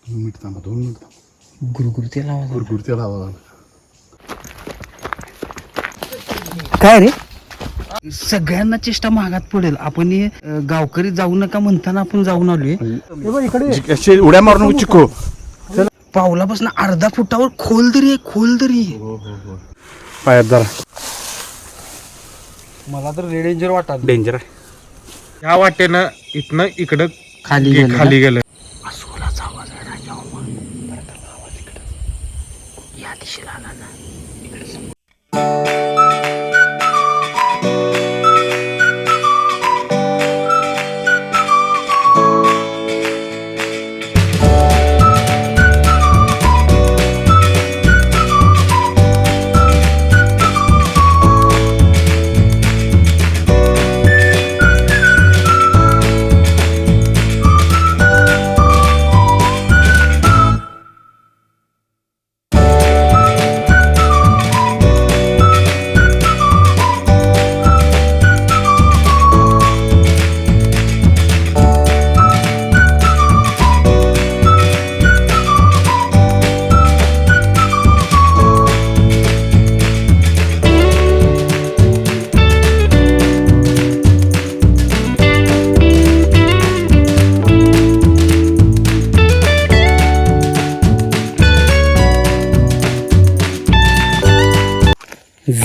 Minute थांबा 2 minute थांबा. गुरगुरते लावा गुरगुरत्या लावा. काय रे सगळ्यांना चेष्टा महागात पडेल. आपण गावकरी जाऊ नका म्हणताना आपण जाऊन आलोय. इकडे उड्या मारून चिको पावलापासून अर्धा फुटावर खोल दरी आहे, खोल दरी. पायात जरा मला तर डेंजर वाटत. डेंजर आहे. ह्या वाटेनं इथनं इकडं खाली खाली गेलं. अस्वलाचा आवाज आहे राजा. आवाज इकडं या दिशेला आला ना.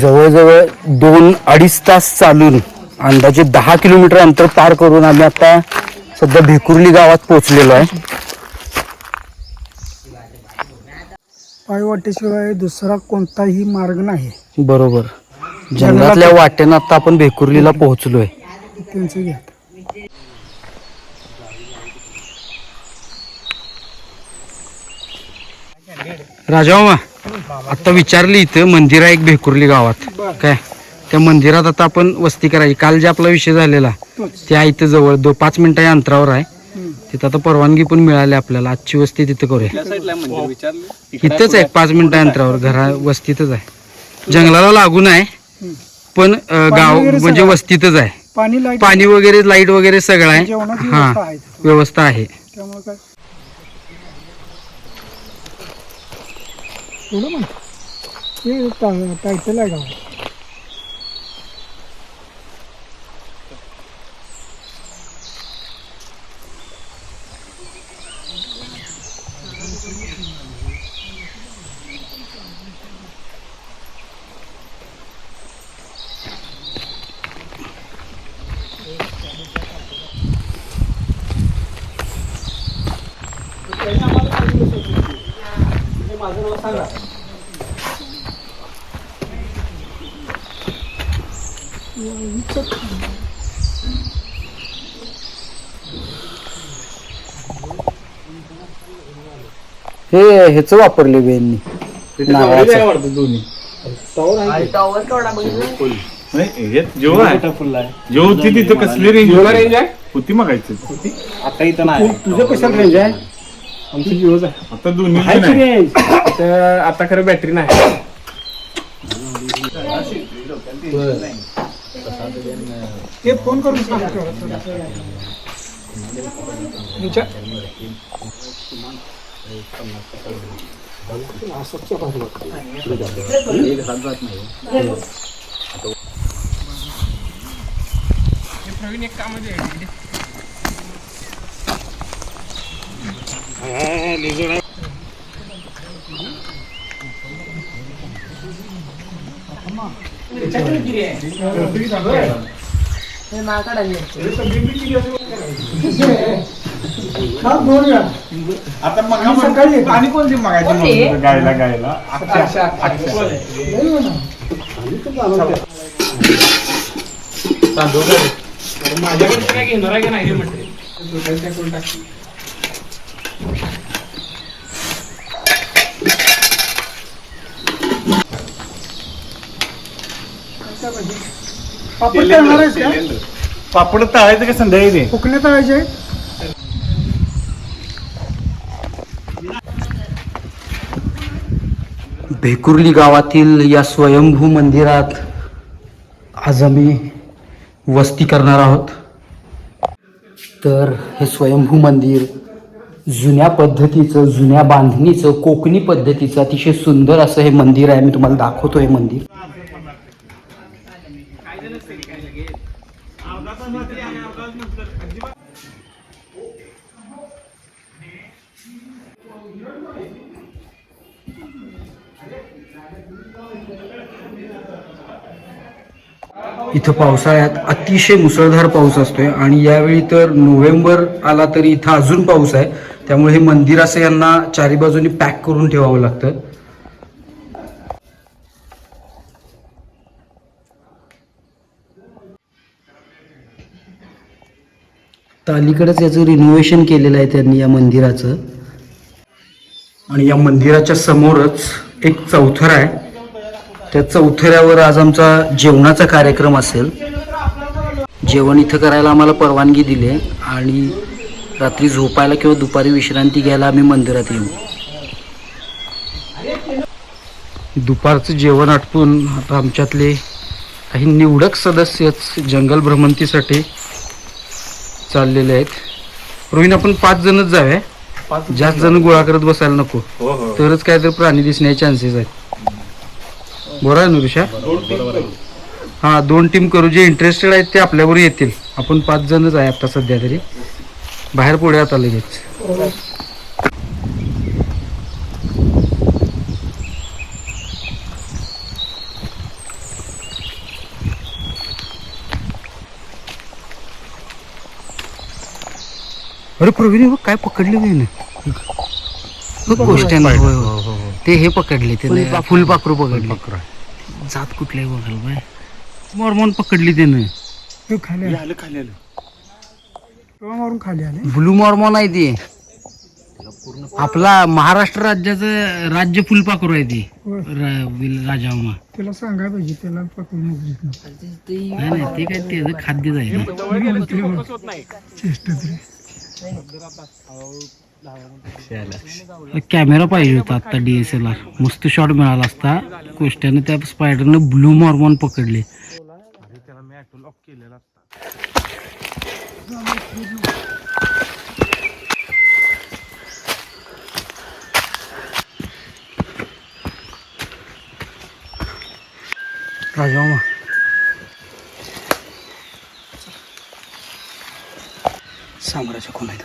जवळजवळ 2-2.5 तास चालून अंदाजे 10 किलोमीटर अंतर पार करून आम्ही आता सध्या भेकुर्ली गावात पोहोचलेलो आहे. पायवाटेशिवाय दुसरा कोणताही मार्ग नाही. बरोबर. जंगलातल्या वाटेनं आता आपण भेकुर्लीला पोहोचलोय. त्यांचं घ्या. राजामा आता विचारली इथं मंदिर आहे एक भेकुर्ली गावात. काय त्या मंदिरात आता आपण वस्ती करायची. काल जे आपला विषय झालेला ते आहे इथं जवळ 5 मिनिटाच्या अंतरावर आहे. तिथं आता परवानगी पण मिळाली आपल्याला. आजची वस्ती तिथं करूया. इथंच आहे 5 मिनिटाच्या अंतरावर. घरा वस्तीतच आहे. जंगलाला लागून आहे पण गाव म्हणजे वस्तीतच आहे. पाणी वगैरे लाईट वगैरे सगळं आहे. हा व्यवस्था आहे. त्यामुळे काय टायटल आहे गाव. माझं नाव सांगा. हे ह्याच वापरले बेननी तिथे कसली रेंज आहे होती मागायची. आता इथं नाही. तुझं कशाला रेंज आहे? आमची जिओच आहे. आता दोन्ही आता खरं बॅटरी नाही. ते फोन करून सांगा. प्रवीण एक काम आहे. आता आणि कोणती मागायची गायला गायला माझ्याकडे काय घेणार आहे का नाही म्हटले. पापड तळणार आहेस का? पापड तळायचं का संध्याकाळी? फुकणे तळायचे. भेकुर्ली गावातील या स्वयंभू मंदिरात आज आम्ही वस्ती करणार आहोत. तर हे स्वयंभू मंदिर जुन्या पद्धतीचं, जुन्या बांधणीचं, कोकणी पद्धतीचं अतिशय सुंदर असं हे मंदिर आहे. मी तुम्हाला दाखवतो हे मंदिर. इथं पावसाळ्यात अतिशय मुसळधार पाऊस असतोय आणि यावेळी तर नोव्हेंबर आला तरी इथं अजून पाऊस आहे. त्यामुळे हे मंदिर असं यांना चारी बाजूनी पॅक करून ठेवावं लागतं. तर अलीकडेच याचं रिनोव्हेशन केलेलं आहे त्यांनी या मंदिराचं. आणि या मंदिराच्या समोरच एक चौथरा आहे. त्या चौथऱ्यावर आज आमचा जेवणाचा कार्यक्रम असेल. जेवण इथं करायला आम्हाला परवानगी दिली आणि रात्री झोपायला किंवा दुपारी विश्रांती घ्यायला आम्ही मंदिरात येऊ. दुपारचं जेवण आटपून आता आमच्यातले काही निवडक सदस्यच जंगल भ्रमंतीसाठी चाललेले आहेत. प्रवीण, आपण 5 जणच जाऊया. जास्त जण गोळा करत बसायला नको, तरच काय तर प्राणी दिसण्याचे चान्सेस आहेत. बरोबर आहे ना ऋषा? हां, 2 टीम करू. जे इंटरेस्टेड आहेत ते आपल्याबरोबर येतील. आपण 5 जणच आहे आता सध्या तरी. बाहेर पुढे आता लगेच. अरे प्रवीण, काय पकडले ना गोष्ट ते हे पकडले ते फुलपाखरू पकडले. जात कुठल्याही बघाल बाय. मॉर्मॉन पकडली त्यानं. खाली मारून खाली आले. ब्लू मॉर्मॉन आहे ती. आपला महाराष्ट्र राज्याचं राज्य फुलपाखरू आहे ती. राजामा त्याला सांगायला पाहिजे, त्याला पकडून नाही ते काय त्याचं खाद्यच आहे. चेष्टा तरी कॅमेरा पाहिजे होता आता DSLR. मस्त शॉट मिळाला असता. कोष्ट्यानं त्या स्पायडरनं ब्लू मॉर्मॉन पकडले. राजा साम्राज्य कोण आहे?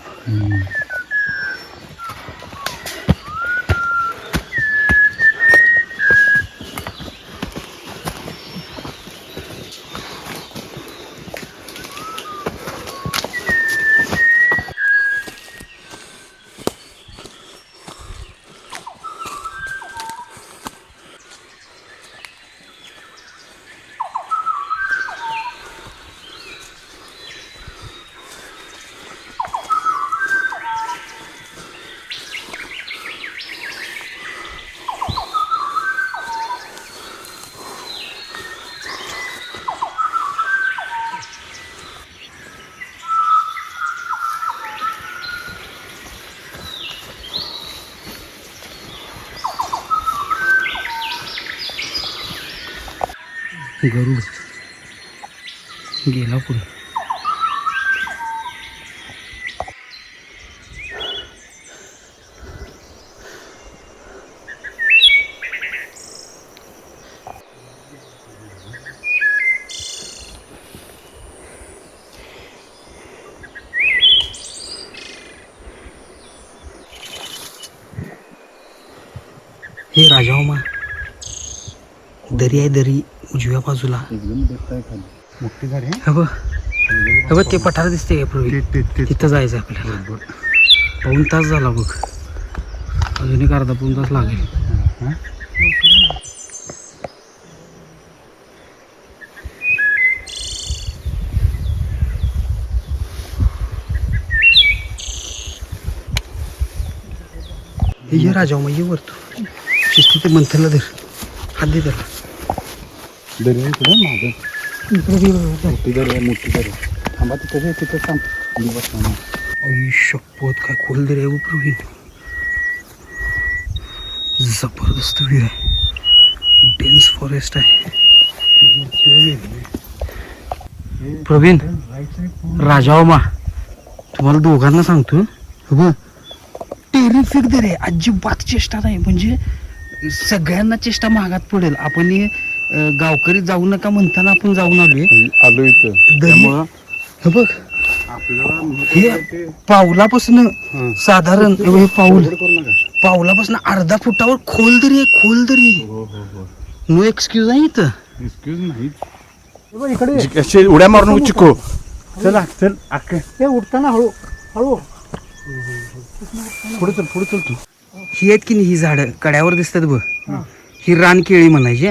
गरुड गेला पुढे. हे राजाओमा दरी आहे. दरी उजव्या बाजूला मोठी झाडी आहे. हे बघ ते पठार दिसते का पूर्वी? तिथं जायचं आपल्याला. 2 तास झाला बघ. अजून एक अर्धा 2 तास लागेल. हे राजा मग ये वरतो शिस्ती ते मंथनला धर. हात दे त्याला. दरी आहे तुला मागं. मोठी दरी आहे, मोठी दरी. थांबा तिथं तिथं थांब. आई शपथ, काय खोल दरी आहे प्रवीण. जबरदस्त व्ह्यू आहे. डेन्स फॉरेस्ट आहे. प्रवीण, राजाओमा तुम्हाला दोघांना सांगतो. बघ टेरिफिक दर आहे, अजिबात चेष्टा नाही. म्हणजे सगळ्यांना चेष्टा महागात पडेल. आपण हे गावकरी जाऊ नका म्हणताना आपण जाऊन आलोय. आलो इथं दरी त्यामुळं हे बघ, आपल्याला हे महत्त्वाचं ते पावलापासून साधारण हे पाऊल गडबड करू नका. पावलापासून अर्धा फुटावर खोल दरी आहे, खोल दरी. हो हो हो नो एक्सक्यूज आहे इथं. एक्सक्यूज नाही इकडे असे उड्या मारू नको चिको. चला चल अक्का ते उठताना हळू हळू पुढे चल पुढे चल तू. ही आहेत की नाही ही झाडं कड्यावर दिसतात बघ, ही रानकेळी म्हणायची.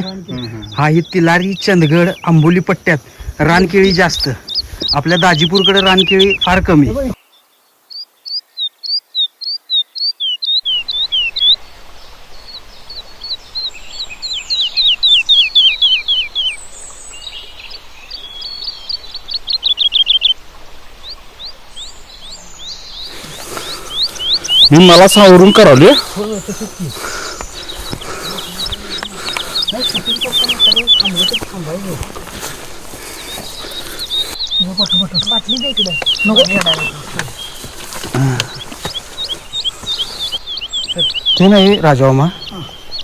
हा ही तिलारी, चंदगड, आंबोली पट्ट्यात रानकेळी जास्त. आपल्या दाजीपूरकडे रानकेळी फार कमी. मी मला सावरून करावले. ते नाही राजामा,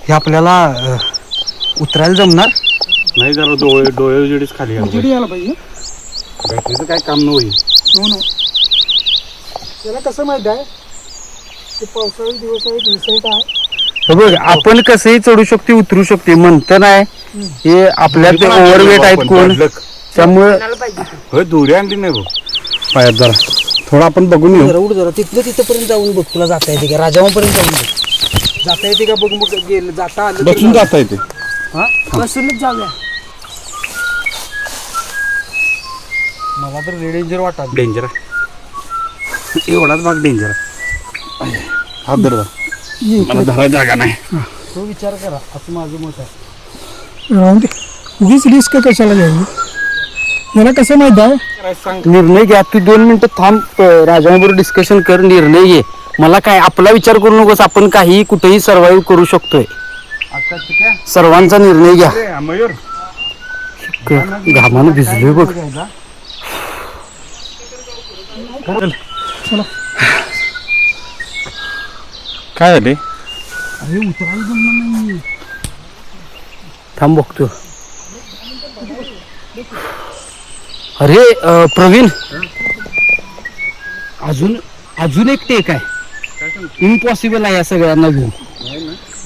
हे आपल्याला उतरायला जमणार नाही जरा डोळे डोळे उजेडीच खाली घाल. उजेडी यायला पाहिजे. बॅटरीचं काय काम नाही. नो त्याला कसं माहित आहे, ते पावसाळी दिवस आहेत, निसर्ग आहे. हे बघ, आपण कसंही चढू शकते उतरू शकते म्हणतं नाही. हे आपल्या ते ओव्हरवेट आहेत कोण, त्यामुळे होय दोरी आणली नाही बघ पायात. जरा थोडं आपण बघून येऊ. जरा उठ, जरा तिथलं तिथपर्यंत जाऊन बघ, तुला जाता येते का? राजामापर्यंत जाऊन बघ, जाता येते का बघ. मग गेलं जाता आलं तर बसून जाता येते. हा बसूनच जाऊया. मला तर डेंजर वाटत. डेंजर आहे एवढाच भाग डेंजर आहे. हात धर जरा. मला धरायला जागा नाही. तो विचार करा, असं माझं मत आहे. राहून दे, उगीच रिस्क कशाला घ्यावी. याला कसं माहित आहे, निर्णय घ्या. तू 2 मिनिटं थांब, राजाबरोबर डिस्कशन कर, निर्णय घे. मला काय आपला विचार करू नकोस. आपण काही कुठेही सर्वाईव्ह करू शकतोय. सर्वांचा निर्णय घ्या. मयूर घामानं भिजलोय बघ. काय झाले. थांब बघतो. अरे प्रवीण, अजून एक टेक आहे. इम्पॉसिबल आहे या सगळ्यांना घेऊन.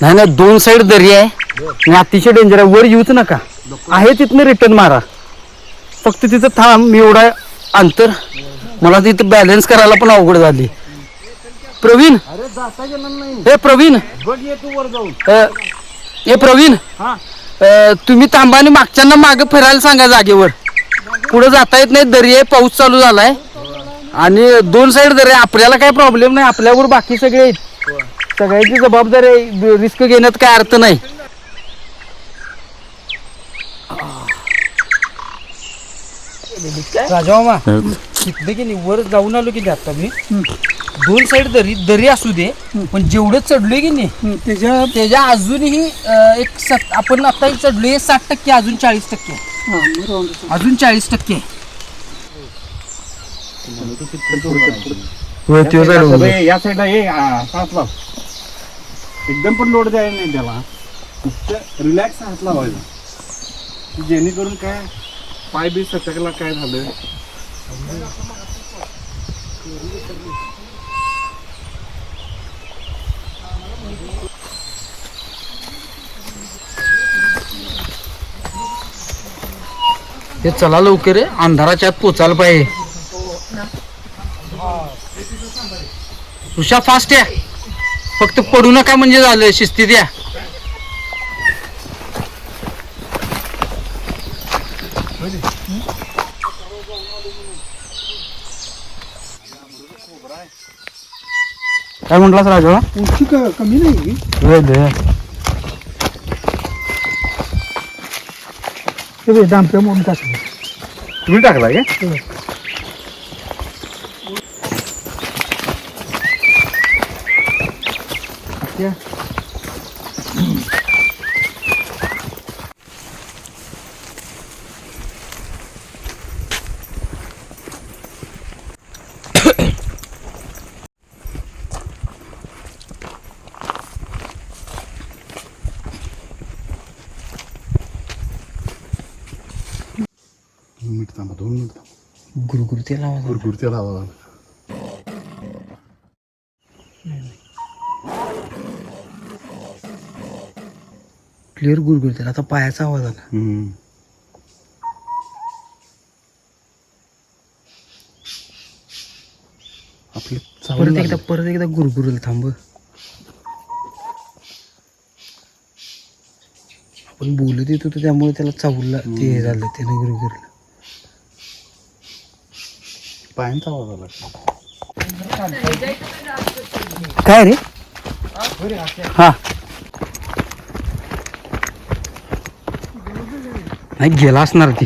नाही ना, 2 साइड दरी आहे आणि अतिशय डेंजर आहे. वर येऊच नका, आहे तिथनं रिटर्न मारा. फक्त तिथं थांब. मी एवढा अंतर, मला तिथं बॅलन्स करायला पण अवघड झाली. प्रवीण, हे प्रवीण, हे प्रवीण, तुम्ही थांबा आणि मागच्यांना मागं फिरायला सांगा जागेवर. पुढे जाता येत नाही, दरी आहे, पाऊस चालू झालाय आणि 2 साइड दरी आहे. आपल्याला काही प्रॉब्लेम नाही, आपल्यावर बाकी सगळे आहेत. सगळ्याची जबाबदारी आहे, रिस्क घेण्यात काय अर्थ नाही. राजामा, तिथले की नाही वर जाऊन आलो की नाही आता मी. 2 साइड दरी असू दे, पण जेवढं चढलोय की नाही त्याच्या अजूनही आपण आता चढलोय 60%, अजून 40%, अजून 40%. या साईडला ये. हात लाव. एकदम पण लोड द्यायला नाही त्याला. रिलॅक्स हात लावायचा, जेणेकरून काय पाय बी सटकला काय झालं. हे चला लवकर आहे, अंधाराच्या आत पोचायला पाहिजे. ऋषा फास्ट या, फक्त पडू नका म्हणजे झालं. शिस्तीत या. काय म्हटलास राजा? उंची कमी नाही. ते दामप्या म्हणून टाकले. तुम्ही टाकला काय? थांबा 2 मिनिट थांबा. गुरगुरतेला आवाज आला. गुरगुरतेला आवाज आला. क्लिअर गुरगुरतेला. आता पायाचा आवाज आला. आपले परत एकदा गुरगुरल. थांब. आपण बोलत येत होतो त्यामुळे त्याला चावलं ते हे झालं. त्यानं गुरगुरलं. पायांचा आवाज आला. काय रे? हा नाही गेला असणार ती.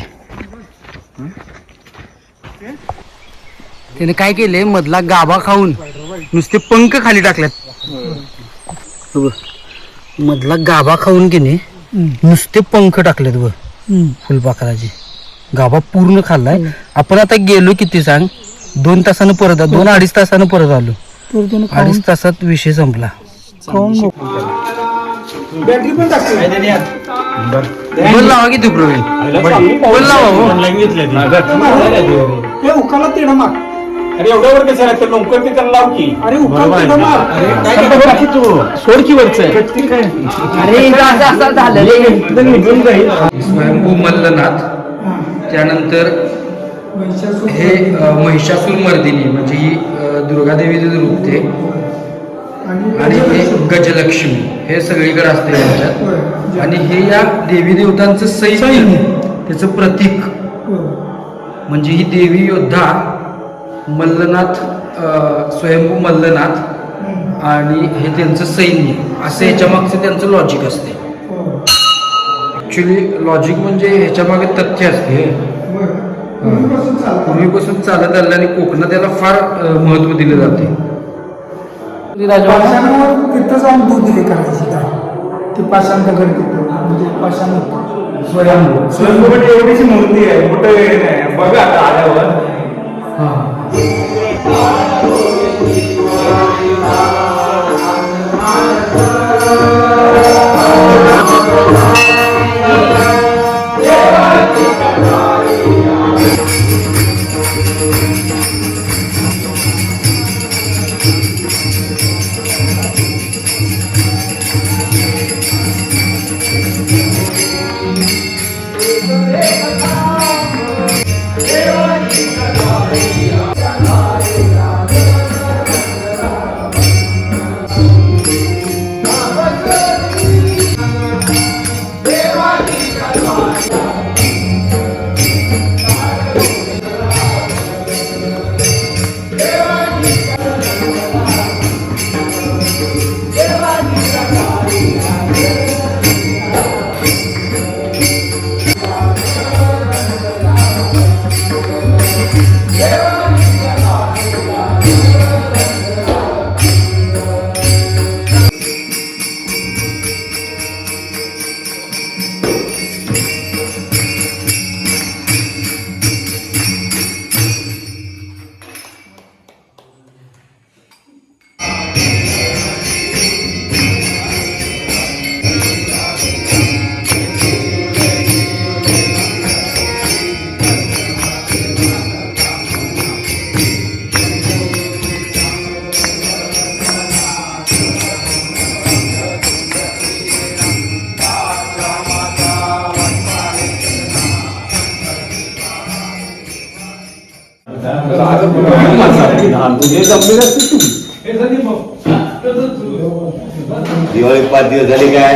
त्याने काय केले मधला गाभा खाऊन नुसते पंख खाली टाकल्यात. मधला गाभा खाऊन की नाही नुसते पंख टाकलेत व फुलपाखराचे. गाभा पूर्ण खाल्लाय. आपण आता गेलो किती सांग 2 तासानं परत 2-2.5 तासानं परत आलो. 2.5 तासात विषय संपला. बॅटरी पण टाकते. बल लावा की तू प्रवीण. बल लावा हो. हे उकाला तेढा मार. अरे एवढ्यावर कसं लागतं लवकर ते त्याला लाव की. अरे उकाला तेढा मार. सोड की वरचं स्वयंभू मल्लनाथ. त्यानंतर हे महिषासूर मर्दिनी म्हणजे ही दुर्गादेवीचं रूप ते. आणि हे गजलक्ष्मी हे सगळीकडे असते त्यांच्यात. आणि हे या देवी देवतांचं सैन्य त्याचं प्रतीक. म्हणजे ही देवी योद्धा मल्लनाथ स्वयंभू मल्लनाथ आणि हे त्यांचं सैन्य असं ह्याच्या मागचं त्यांचं लॉजिक असते. ॲक्च्युली लॉजिक म्हणजे ह्याच्या मागे तथ्य असते. पूर्वीपासून चालत आलं आणि कोकणात त्याला फार महत्त्व दिलं जाते. पाषाणावर तिथं जाऊन दूध दिले करायची गाय. ते पाषाण दगड तिथं म्हणजे पाषाण स्वयंभू म्हणजे एवढीची मूर्ती आहे. मोठं नाही बघा आता आल्यावर. दिवाळी 5 दिवस झाले काय.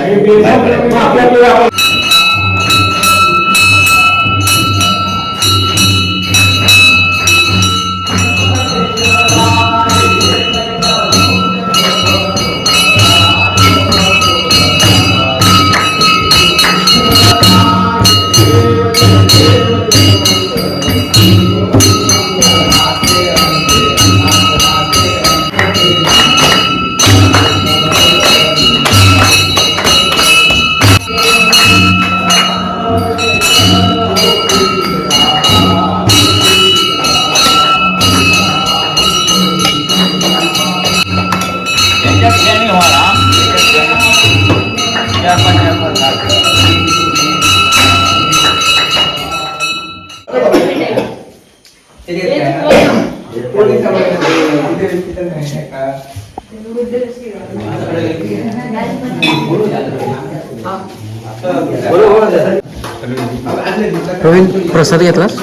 प्रवीण प्रसाद घेतलास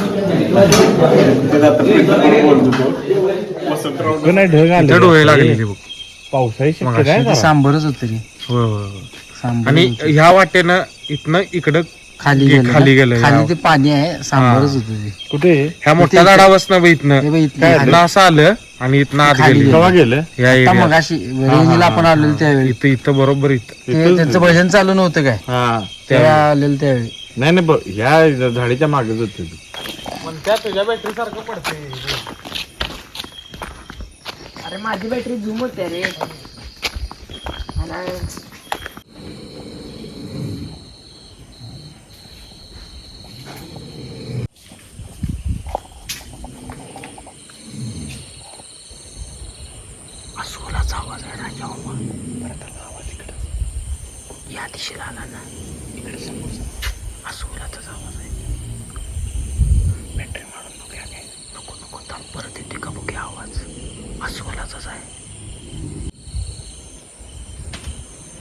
इथं डोळे लागलेले बघ पावसाळी मगाशी ते सांबरच होत रे सांबर आणि ह्या वाटेनं इथनं इकडं खाली गेलं खाली ना? गेलं. खाली ते पाणी आहे सांबरच होत ते कुठे ह्या मोठ्या झाडावरनं बघ इथनं हे बघ इथनं इथनं असं आलं आणि इथनं आत खाली गेली गेलं. गेलं या आता एरियात. मगाशी रेंजला आपण आलेलो त्यावेळी इथं इथं बरोबर इथं ते त्यांचं भजन चालू नव्हतं काय हा ते आलेलं त्यावेळी नाही नाही ह्या झाडीच्या मागेच होते तुझ्या बॅटरी सारखं पडते अरे माझी बॅटरी झूम होते रे मला अस्वलाचा आवाज आहे राजा आवाज इकडं या दिशेला आला ना इकडे समोर अस्वलाचाच आवाज आहे बॅटरी मारून बघूया काय नको नको थांब परत येते का बघूया आवाज अस्वलाचाच आहे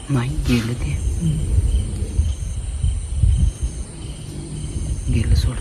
नाही गेलं ते गेलं सोड